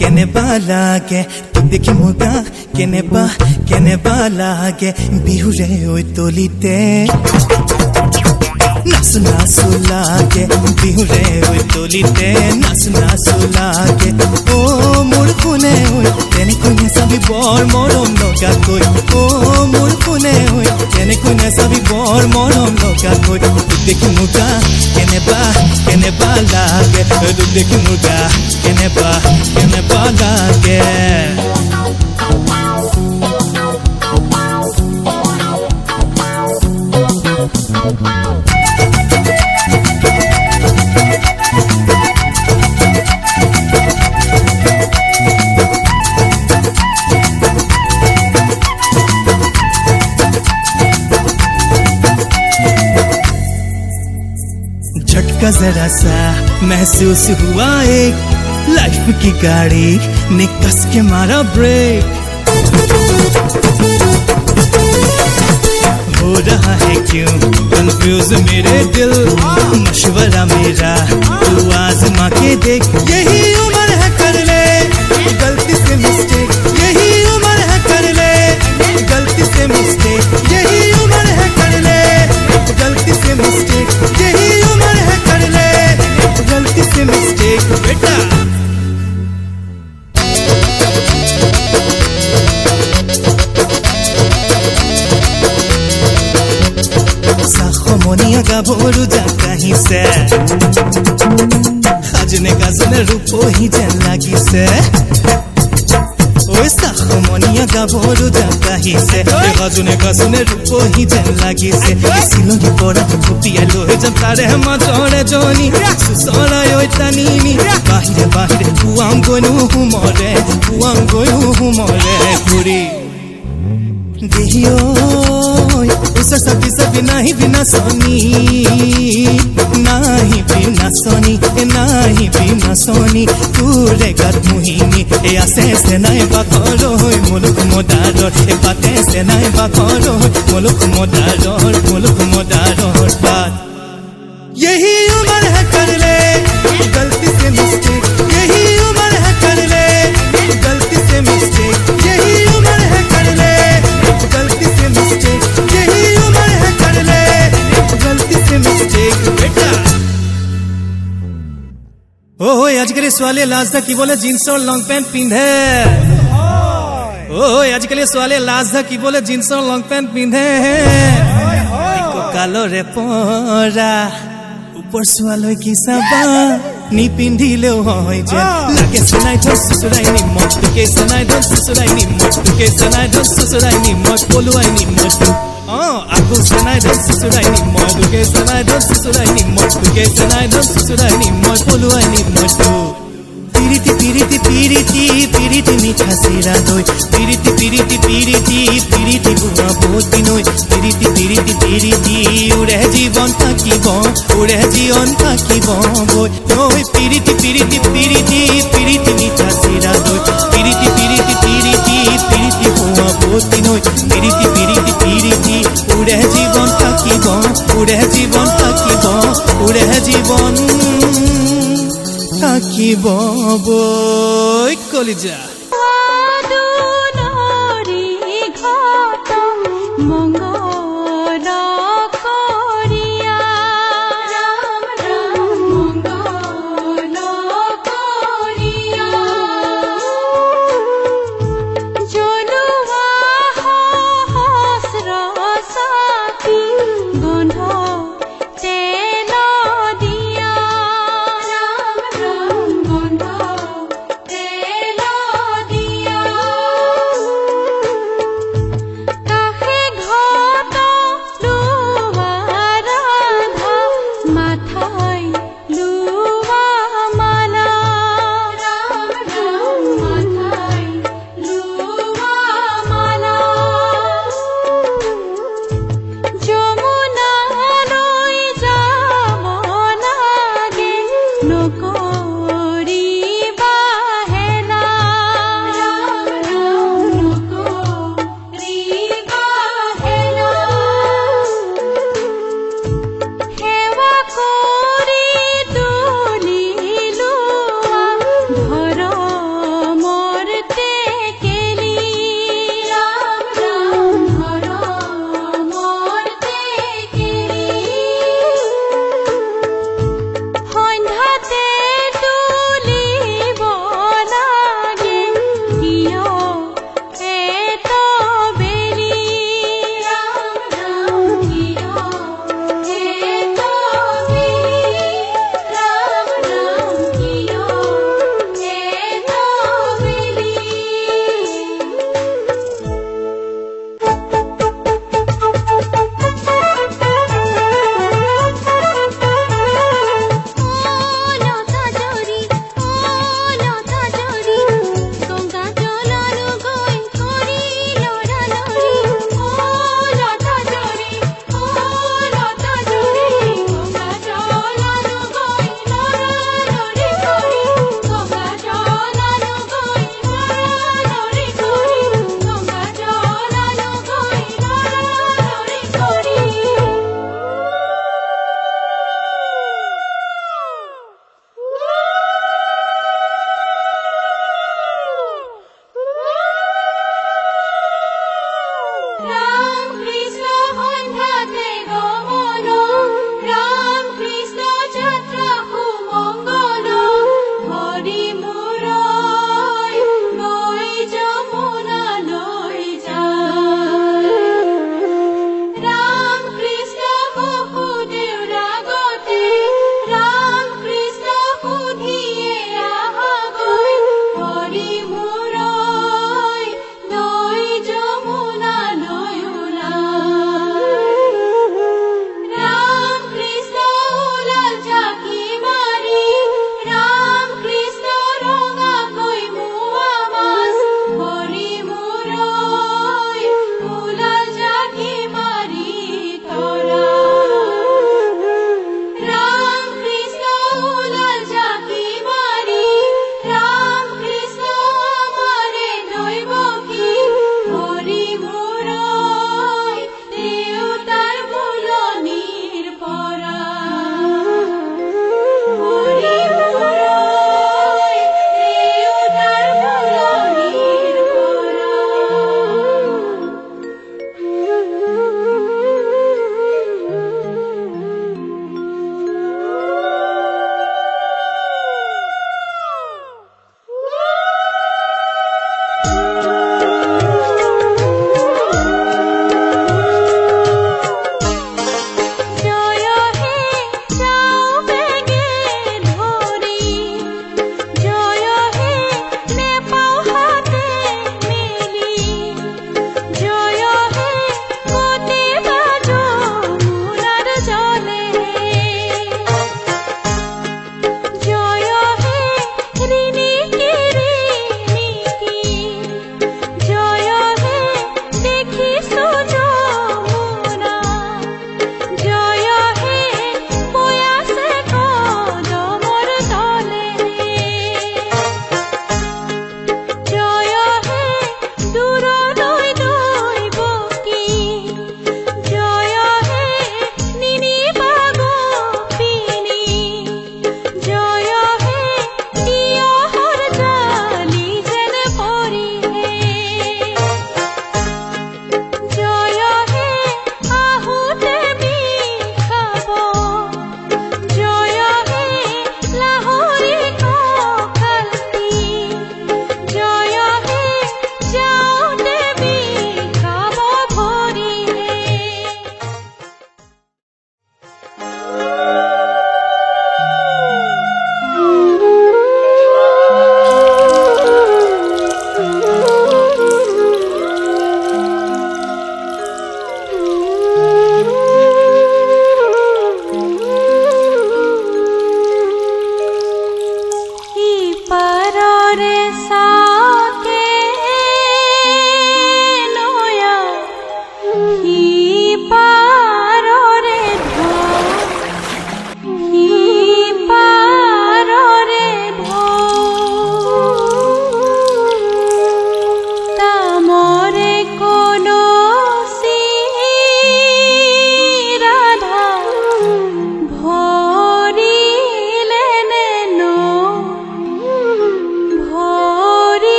কেনেবা লাগে তোক দেখি মোৰ গা কেনেবা লাগে বিহুৰে ঐ তলিতে নাচ নাচো লাগে বিহুৰে ঐ তলিতে নাচ নাচো লাগে অ মোৰ কোনে ঐ তেনেকৈ নাচাবি বৰ মৰম লগাকৈ অ মোৰ কোনে ঐ তেনেকৈ নাচাবি বৰ মৰম লগাকৈ তোক দেখি মোৰ গা কেনেবা লাগে তোক দেখি মোৰ গা কেনেবা লাগে झटका जरा सा महसूस हुआ एक लाइफ की गाड़ी ने कस के मारा ब्रेक हो रहा है क्यों कंफ्यूज मेरे दिल मशवरा मेरा तू आजमा के देख यही उम्र है कर ले गलती से मिस्टेक यही उम्र है कर ले गलती से मिस्टेक यही उम्र है कर ले गलती से मिस्टेक यही उम्र है कर ले गलती से मिस्टेक बेटा साखमनिया गाभरू जागाहिছে সাজনে গাজনে ৰূপ হি যেন লাগিছে ঐ সাখমনিয়া গাভৰু জাগাহিছে সাজনে গাজনে ৰূপ হি যেন লাগিছে সিলনি পৰা ফুটিয়া লৈ যাম তাৰে মাজৰে জনি সুচৰাই ঐ টানিনি বাহিৰে পুৱাম গৈনো হুমৰে ঘূৰি দেহিও उस सभी नहीं बिना सोनी तूरे गत मुहिनी ए आसे से नहीं बाखरो मुलुक मोदारोर ए बाते से नहीं बाखरो मुलुक मोदारोर बात यही उम्र है कर ले गलती से मिस्टेक यही उम्र है कर ले गलती से मिस्टेक यही उम्र है कर ले गलती से मिस्टेक यही उम्र है कर ले गलती से मिस्टेक बेटा ओहो आजकल ছোৱালীয়ে লাজ দা কি বলে জিন্স और लॉन्ग पैंट पिंधे ओहो आजकल ছোৱালীয়ে लाज दা কি বলে জিন্স और लॉन्ग पैंट पिंधे कालरे परा ऊपर ছোৱালৈ কি চাবা নি পিন্ধিলেও হয় যে লাগে সনাই ধর সুসুরাই নি মত কে সনাই ধর সুসুরাই নি মত কে সনাই ধর সুসুরাই নি মত পলুয়াই নি মত আগু সনাই ধর সুসুরাই নি মত কে সনাই ধর সুসুরাই নি মত কে সনাই ধর সুসুরাই নি মত পলুয়াই নি মত পিরিতি মিঠা সিরা দই পিরিতি বুয়া বতি নই পিরিতি উড়ে জীবন থাকিব বই নই পিরিতি মিঠা সিরা দই পিরিতি বুয়া বতি নই পিরিতি উড়ে জীবন থাকিব বই কলিজা কাহে ঘটা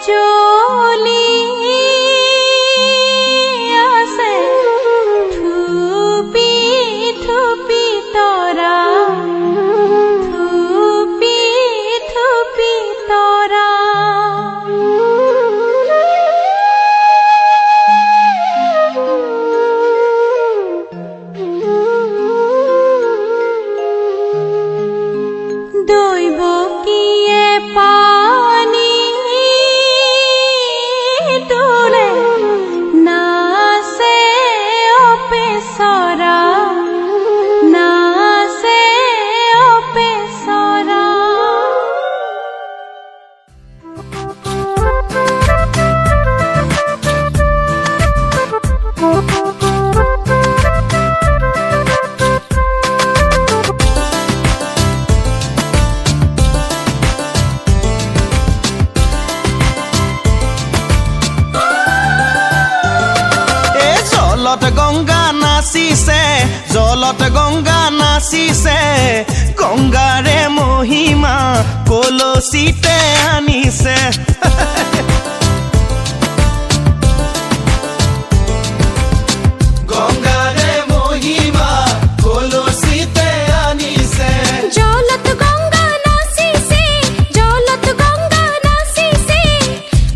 জ্বলি আছে থুপি থুপি তৰা থুপি থুপি তৰা দৈবকীয়ে পানী তোলে নাচে অপেচৰা নাচে অপেচৰা গংগা নাচিছে জলত গংগা নাচিছে গংগাৰে মহিমা কলচিতে আনিছে গংগাৰে মহিমা কলচিতে আনিছে জলত গংগা নাচিছে জলত গংগা নাচিছে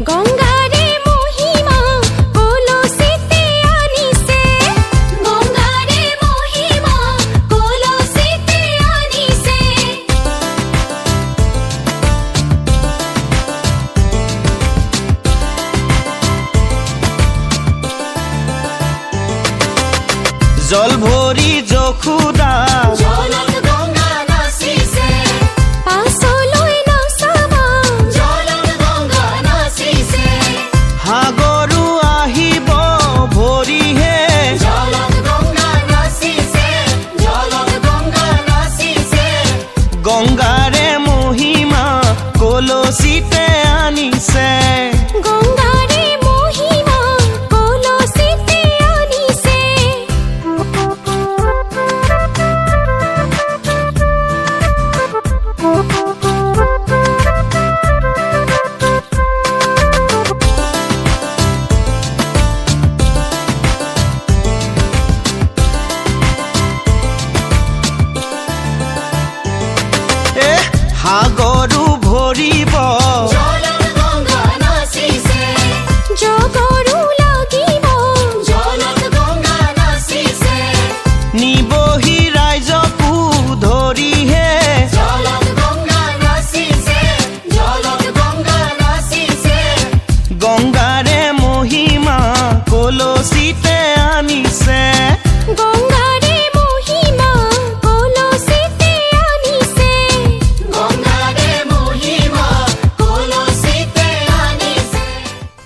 গংগাৰে মহিমা কলচিতে আনিছে গংগাৰে মহিমা কলচিতে আনিছে জল ভৰি যশোদা জলত গংগা নাচিছে পাছলৈ নাচাবা জলত গংগা নাচিছে সাগৰো আহিব ভৰিহে জলত গংগা নাচিছে জলত গংগা নাচিছে গংগাৰে মহিমা কলচিতে আনিছে গংগাৰে মহিমা কলচিতে আনিছে সাগৰো ভৰিব জলত গংগা নাচিছে জগৰু লাগিব জলত গংগা নাচিছে নিবহি ৰাইজকো ধৰিহে জলত গংগা নাচিছে জলত গংগা নাচিছে গংগাৰে মহিমা কলচিতে আনিছে গংগা